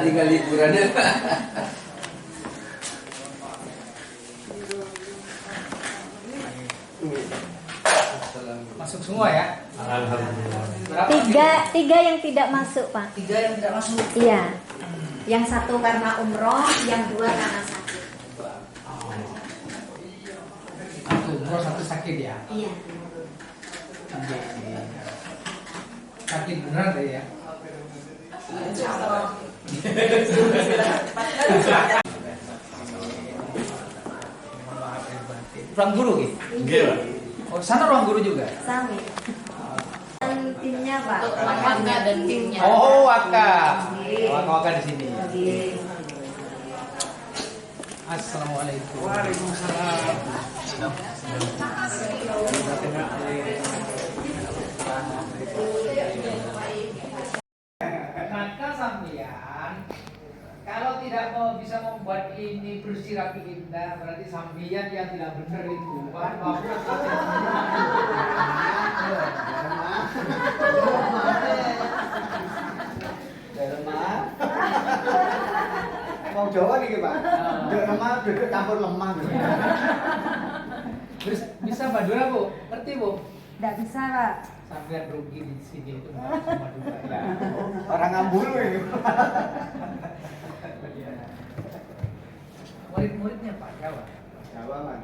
tinggal liburan. Masuk semua ya? Alhamdulillah. Tiga yang tidak masuk, Pak. Tiga yang tidak masuk? Iya. Yang satu karena umroh, yang dua karena sakit. Satu umroh, satu sakit ya? Iya. Sakit beneran tadi ya? Ruang guru gitu? Iya. Oh, sana ruang guru juga? Sami. Dan timnya, Pak. Makamnya dan timnya. Oh, Waka. Waka di sini. Assalamualaikum. Waalaikumsalam. Maka sambian kalau tidak mau bisa membuat ini bersih rapi indah, berarti sambian yang tidak benar itu. Wah, Mau Jawa nih Pak. Dek lemah, duduk campur lemah. bisa Madura Bu? Ngerti Bu? Tidak bisa, Pak. Sambian rugi di sini itu sama juga ya. Orang Ngambulu ini. Murid-muridnya Pak Jawa. Jawa Pak.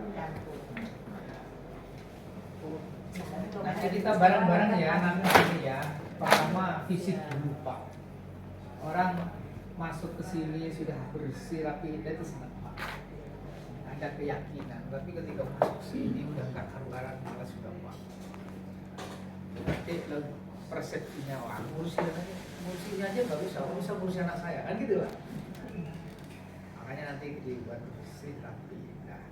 Nanti kita bareng-bareng ya nanti ya. Pertama visit dulu Pak. Orang masuk ke sini sudah bersih rapi indah itu senang Pak. Ada keyakinan. Tapi ketika masuk sini udah nggak karuan malas sudah Pak. Nanti persepsinya wah ngurusin aja nggak bisa ngurusin anak saya kan gitu lah. Makanya nanti dibuat bersih rapi indah.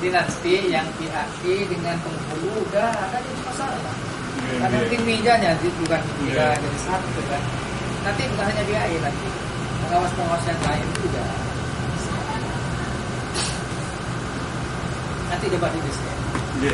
Jadi nanti yang PAI dengan penghulu udah ada jadi masalah. Karena mungkin mijanya bukan tiga jadi satu kan. Nanti bukan hanya PAI nanti pengawas-pengawas yang lain juga. Nanti debat di sini.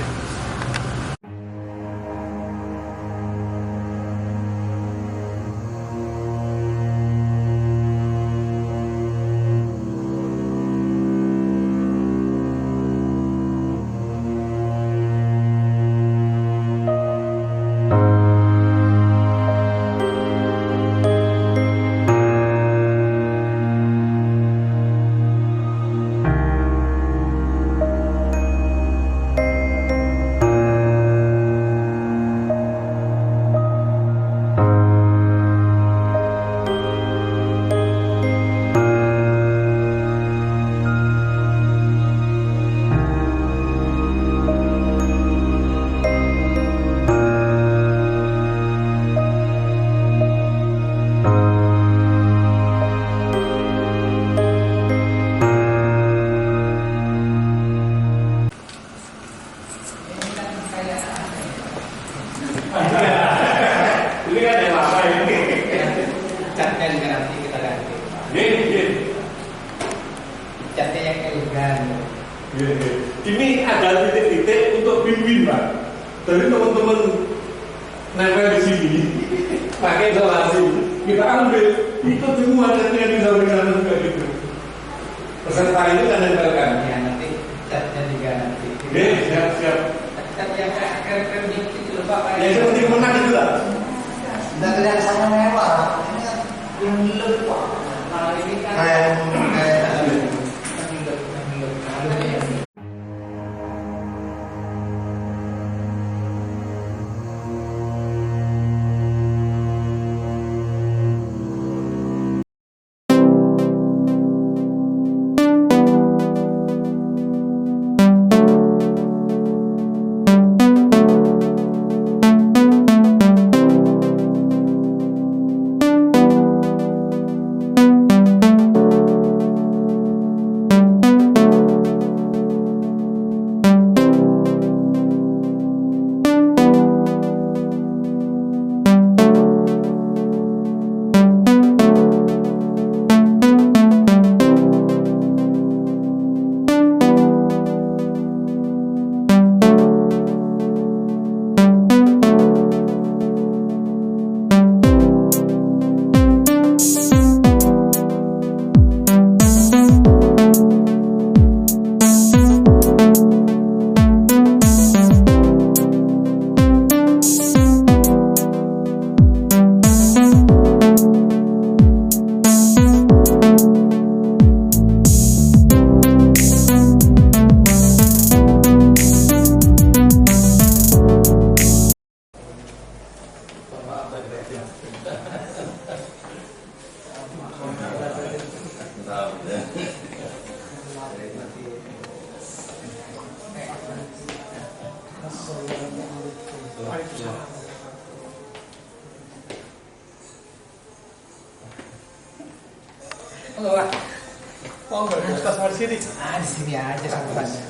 Ini kan yang lama ini. Catnya juga nanti kita ganti. Iya. Catnya yang elegan. Iya. Ini ada titik-titik untuk win-win, Pak. Jadi teman-teman nempel di sini pakai isolasi, kita ambil ikut semua catnya di samping juga gitu. Peserta itu kan nempelkan. Ya nanti catnya juga nanti. Oke, siap. Cat yang keren-keren dikit itu Pak. Yang seperti kemenang itu lah. Udah kelihatan sama mewah. Ini kan yang ngiler Pak. Kalau ini kan Kayak Enggak. Mau nggak kita di sini? Di sini aja sampannya.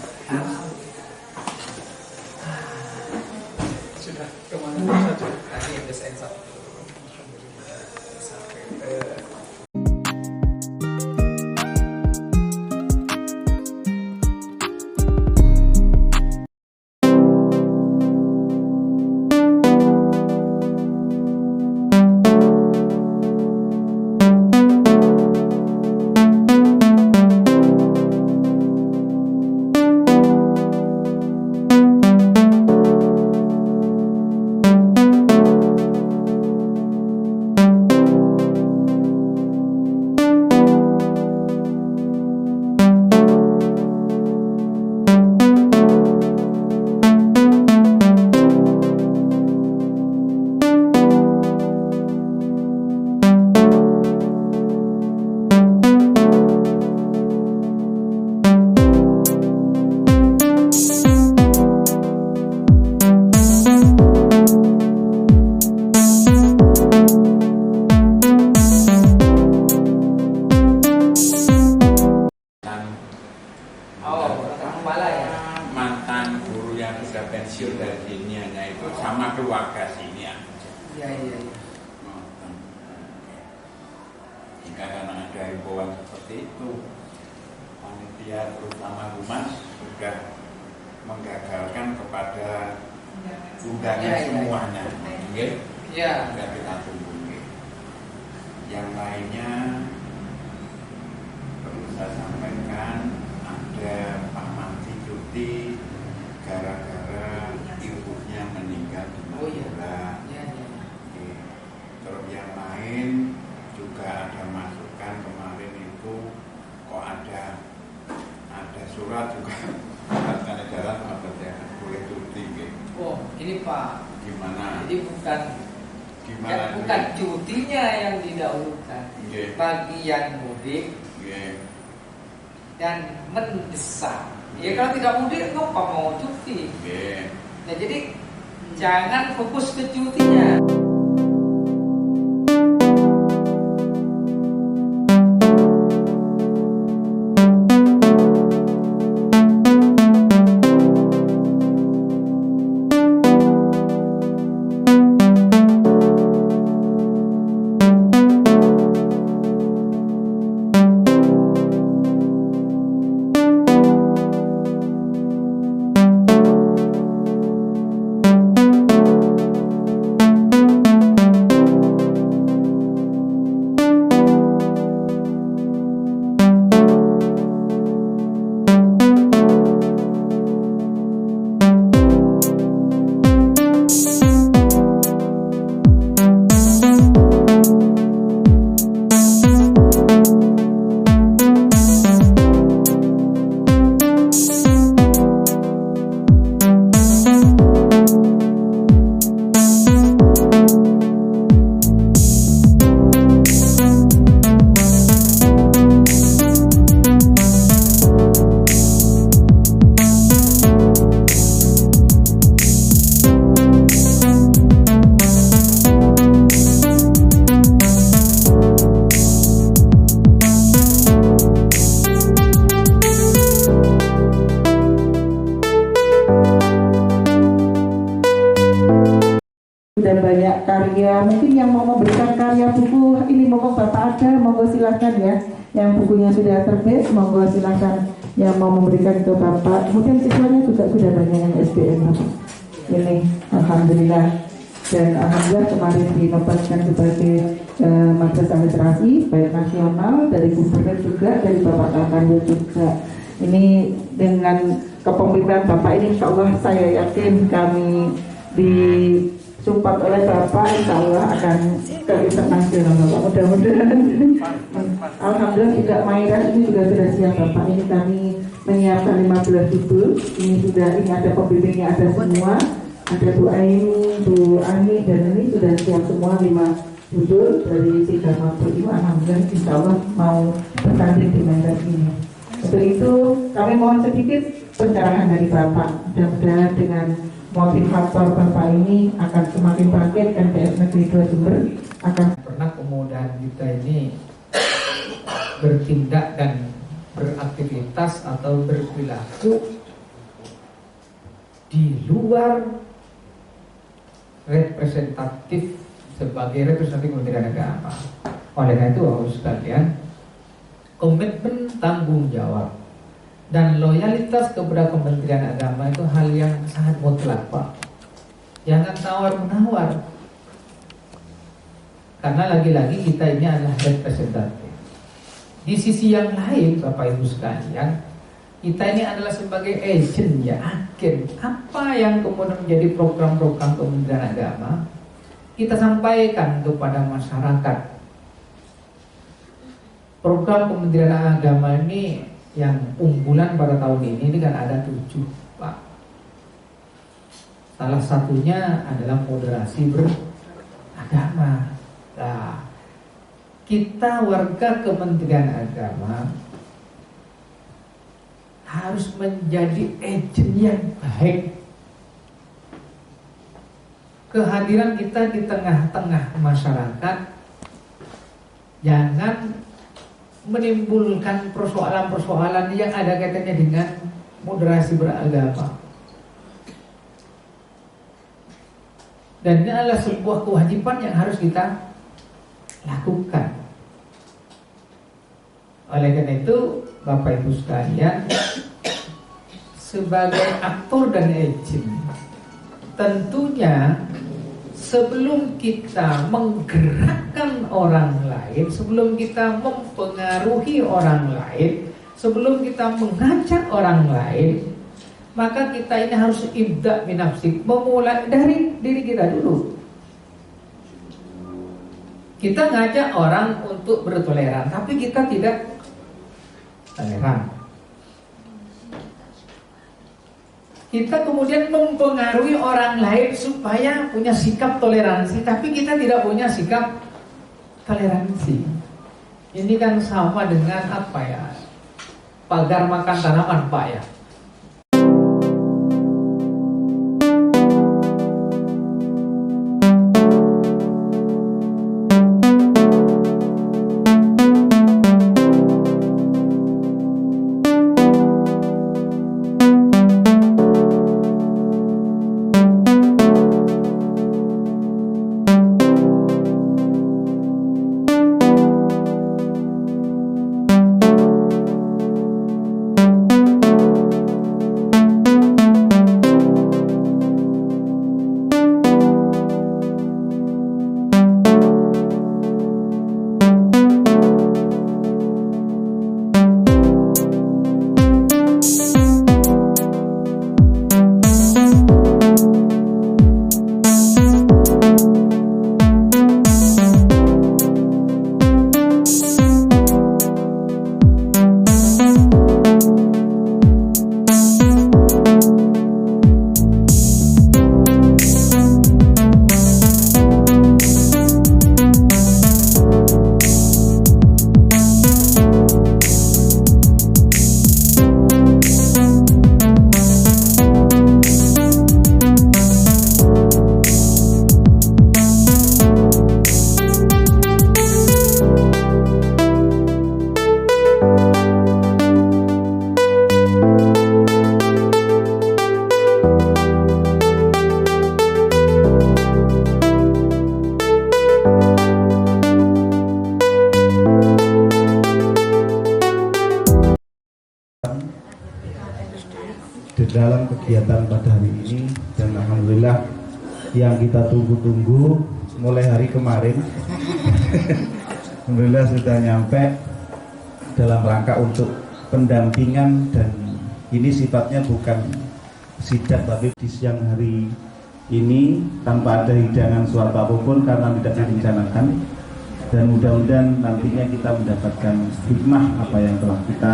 Sudah kemana saja? Tadi ada sensor. Sampai ke mantan guru yang sudah pensiun dari sini hanya itu sama keluarga sini ya. Iya. Jika karena ada himbauan seperti itu, panitia terutama humas sudah menggagalkan kepada undangan semuanya. Oke? Iya. Sudah kita tunggu. Yang lainnya perlu saya sampaikan, ada Pak Manti cuti gara-gara ibunya meninggal di Madura. Iya. Oke. Terus yang lain juga ada masukan kemarin itu kok ada surat juga katanya jalan apa ya boleh cuti gitu. Oh, ini Pak. Gimana? Jadi bukan cutinya yang didahulukan. Nggih. Bagi yang mudik Nggih. dan mendesak. Ya kalau tidak mudik, ngapa mau cuti? Nggih. Nah jadi jangan fokus ke cutinya. sudah banyak karya. Mungkin yang mau memberikan karya buku ini, monggo Bapak ada, monggo silakan ya. Yang bukunya sudah terbit, monggo silakan yang mau memberikan ke Bapak. Kemudian siswanya juga sudah banyak yang SBM Bapak. Ini Alhamdulillah. Dan Alhamdulillah kemarin dinobatkan sebagai madrasah literasi baik nasional dari gubernur juga, dari Bapak Kakanwil juga. Ini dengan kepemimpinan Bapak ini, insya Allah saya yakin kami disupport oleh Bapak, insya Allah akan ke internasional Bapak, mudah-mudahan. Alhamdulillah juga Mairah ini juga sudah siap Bapak. Ini kami menyiapkan 15 judul. Ini ada pembimbingnya, ada semua, ada Bu Aini, Bu Ani, dan ini sudah siap semua 5 judul dari Sidang Mabrur ini. Alhamdulillah insya Allah mau bertanding di Mairah ini. Untuk itu kami mohon sedikit pencerahan dari Bapak. Mudah-mudahan dengan motivator Bapak ini akan semakin bangkit, MTS Negeri 2 Jember akan pernah kemudahan kita ini bertindak dan beraktivitas atau berperilaku di luar representatif sebagai representatif Kementerian Agama. Oleh karena itu Bapak sekalian, komitmen tanggung jawab dan loyalitas kepada Kementerian Agama itu hal yang sangat mutlak Pak. Jangan tawar-menawar. Karena lagi-lagi kita ini adalah representatif. Di sisi yang lain Bapak Ibu sekalian, kita ini adalah sebagai agent ya, agen. Apa yang kemudian menjadi program-program Kementerian Agama, kita sampaikan kepada masyarakat. Program Kementerian Agama ini yang unggulan pada tahun ini kan ada 7 Pak. Salah satunya adalah moderasi beragama. Nah, kita warga Kementerian Agama harus menjadi agent yang baik. Kehadiran kita di tengah-tengah masyarakat jangan menimbulkan persoalan-persoalan yang ada kaitannya dengan moderasi beragama. Dan ini adalah sebuah kewajiban yang harus kita lakukan. Oleh karena itu, Bapak Ibu sekalian, sebagai aktor dan agent, tentunya sebelum kita menggerakkan orang lain, sebelum kita mempengaruhi orang lain, sebelum kita mengajak orang lain, maka kita ini harus ibda' binafsik, memulai dari diri kita dulu. Kita ngajak orang untuk bertoleran, tapi kita tidak toleran. Kita kemudian mempengaruhi orang lain supaya punya sikap toleransi, tapi kita tidak punya sikap toleransi. Ini kan sama dengan apa ya? Pagar makan tanaman Pak ya. kegiatan pada hari ini, dan alhamdulillah yang kita tunggu-tunggu mulai hari kemarin alhamdulillah sudah nyampe dalam rangka untuk pendampingan, dan ini sifatnya bukan sidak tapi di siang hari ini tanpa ada hidangan suatu apapun karena tidak direncanakan, dan mudah-mudahan nantinya kita mendapatkan hikmah apa yang telah kita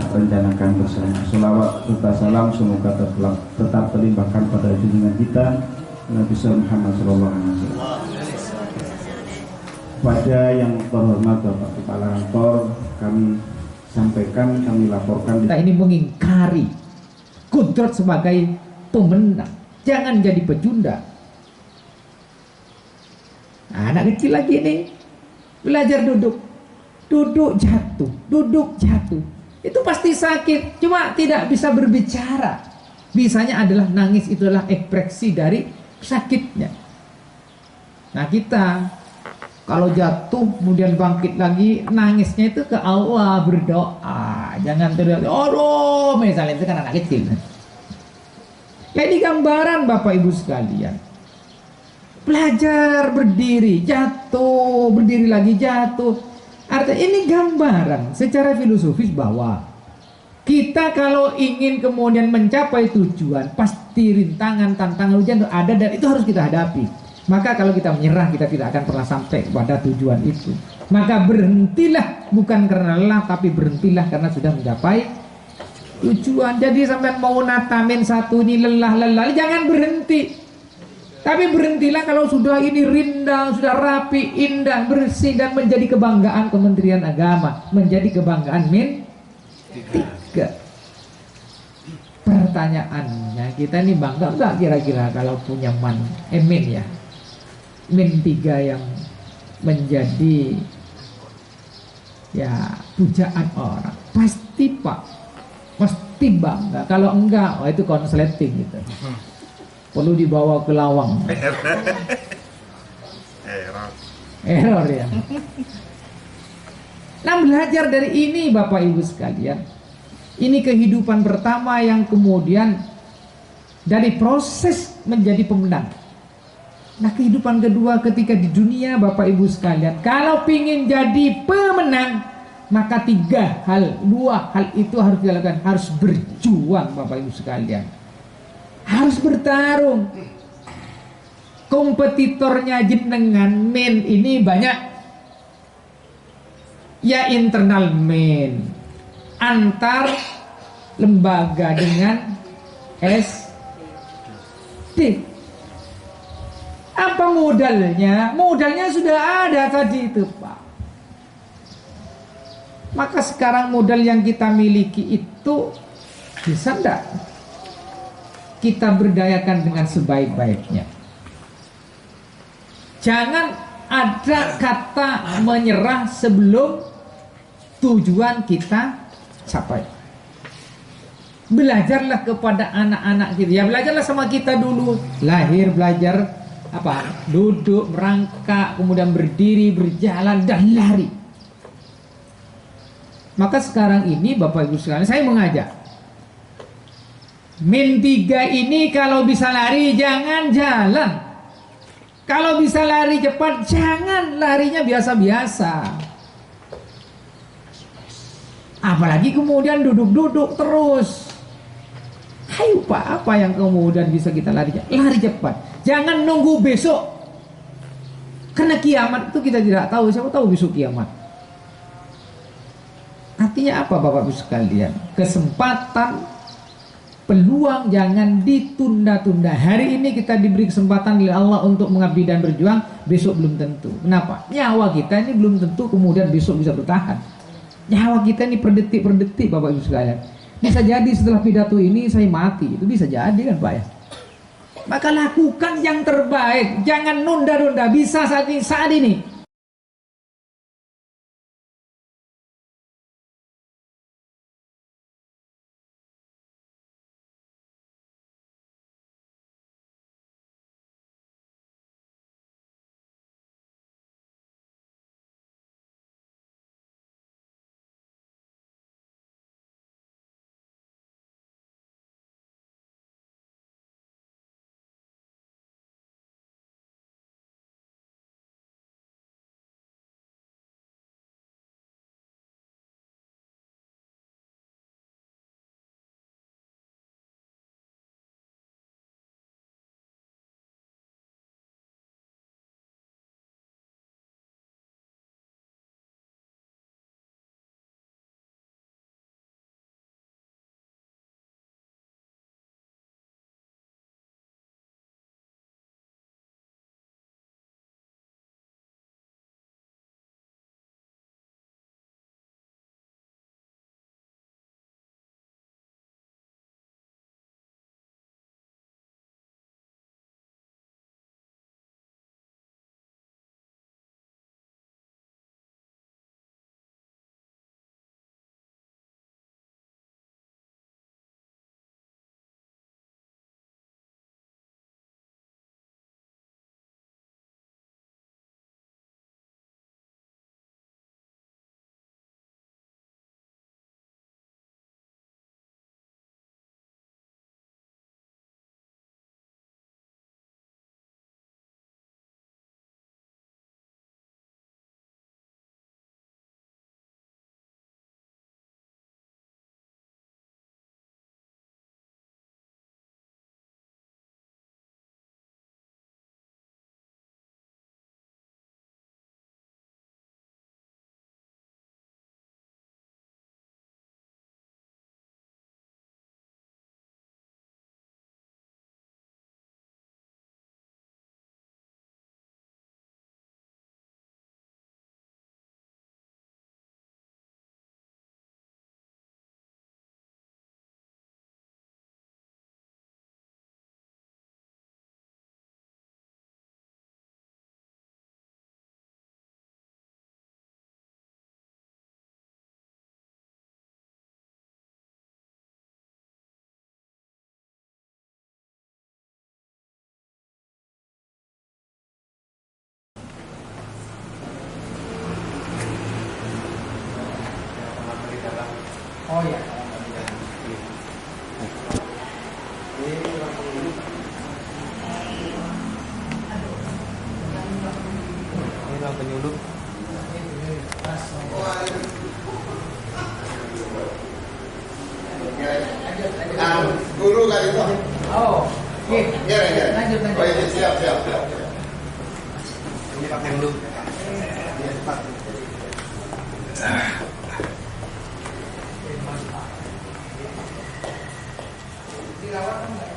rencanakan bersama. Sholawat serta salam semoga tetap terlimpahkan pada junjungan kita Nabi Muhammad SAW. Pada yang terhormat Bapak Kepala Kantor, kami sampaikan, kami laporkan. Kita ini mengingkari kudrat sebagai pemenang, jangan jadi pecunda. Nah, anak kecil lagi nih belajar duduk jatuh, itu pasti sakit, cuma tidak bisa berbicara. Bisanya adalah nangis, itulah ekspresi dari sakitnya. Nah, kita kalau jatuh kemudian bangkit lagi, nangisnya itu ke Allah, berdoa, jangan teriak Allah misalnya, itu kan anak kecil. Ya, ini gambaran Bapak Ibu sekalian. Belajar berdiri, jatuh, berdiri lagi, jatuh. Artinya ini gambaran secara filosofis bahwa kita kalau ingin kemudian mencapai tujuan, pasti rintangan, tantangan, ujian ada, dan itu harus kita hadapi. Maka kalau kita menyerah, kita tidak akan pernah sampai pada tujuan itu. Maka berhentilah, bukan karena lelah, tapi berhentilah karena sudah mencapai tujuan. Jadi sampai mau natamin satu ini lelah, jangan berhenti. Tapi berhentilah kalau sudah ini rindang, sudah rapi, indah, bersih, dan menjadi kebanggaan Kementerian Agama, menjadi kebanggaan Min 3. Pertanyaannya, kita ini bangga enggak kira-kira kalau punya Min ya, Min 3 yang menjadi ya pujaan orang? Pasti Pak, pasti bangga. Kalau enggak, itu konsleting gitu. Perlu dibawa ke lawang. Error ya. Nah, belajar dari ini Bapak Ibu sekalian. Ini kehidupan pertama yang kemudian dari proses menjadi pemenang. Nah, kehidupan kedua ketika di dunia Bapak Ibu sekalian, kalau ingin jadi pemenang, maka 3 hal, 2 hal itu harus dilakukan. Harus berjuang Bapak Ibu sekalian. Harus bertarung. Kompetitornya jenengan Min ini banyak. Ya, internal Min, antar lembaga dengan SD. Apa modalnya? Modalnya sudah ada tadi itu Pak. Maka sekarang modal yang kita miliki itu bisa enggak kita berdayakan dengan sebaik-baiknya? Jangan ada kata menyerah sebelum tujuan kita capai. Belajarlah kepada anak-anak kita. Ya, belajarlah sama kita dulu. Lahir belajar apa? Duduk, merangkak, kemudian berdiri, berjalan, dan lari. Maka sekarang ini Bapak Ibu sekalian, saya mengajak Min 3 ini kalau bisa lari jangan jalan. Kalau bisa lari cepat jangan larinya biasa-biasa. Apalagi kemudian duduk-duduk terus. Ayo Pak, apa yang kemudian bisa kita lari? Lari cepat. Jangan nunggu besok. Karena kiamat itu kita tidak tahu. Siapa tahu besok kiamat. Artinya apa Bapak Ibu sekalian? Kesempatan, peluang jangan ditunda-tunda. Hari ini kita diberi kesempatan oleh Allah untuk mengabdi dan berjuang, besok belum tentu. Kenapa? Nyawa kita ini belum tentu kemudian besok bisa bertahan. Nyawa kita ini per detik Bapak Ibu sekalian. Bisa jadi setelah pidato ini saya mati, itu bisa jadi kan Pak ya. Maka lakukan yang terbaik, jangan nunda-nunda. Bisa saat ini. Iya, iya. Lanjut. Oh iya, siap. Ini pakai dulu. Dirawat enggak?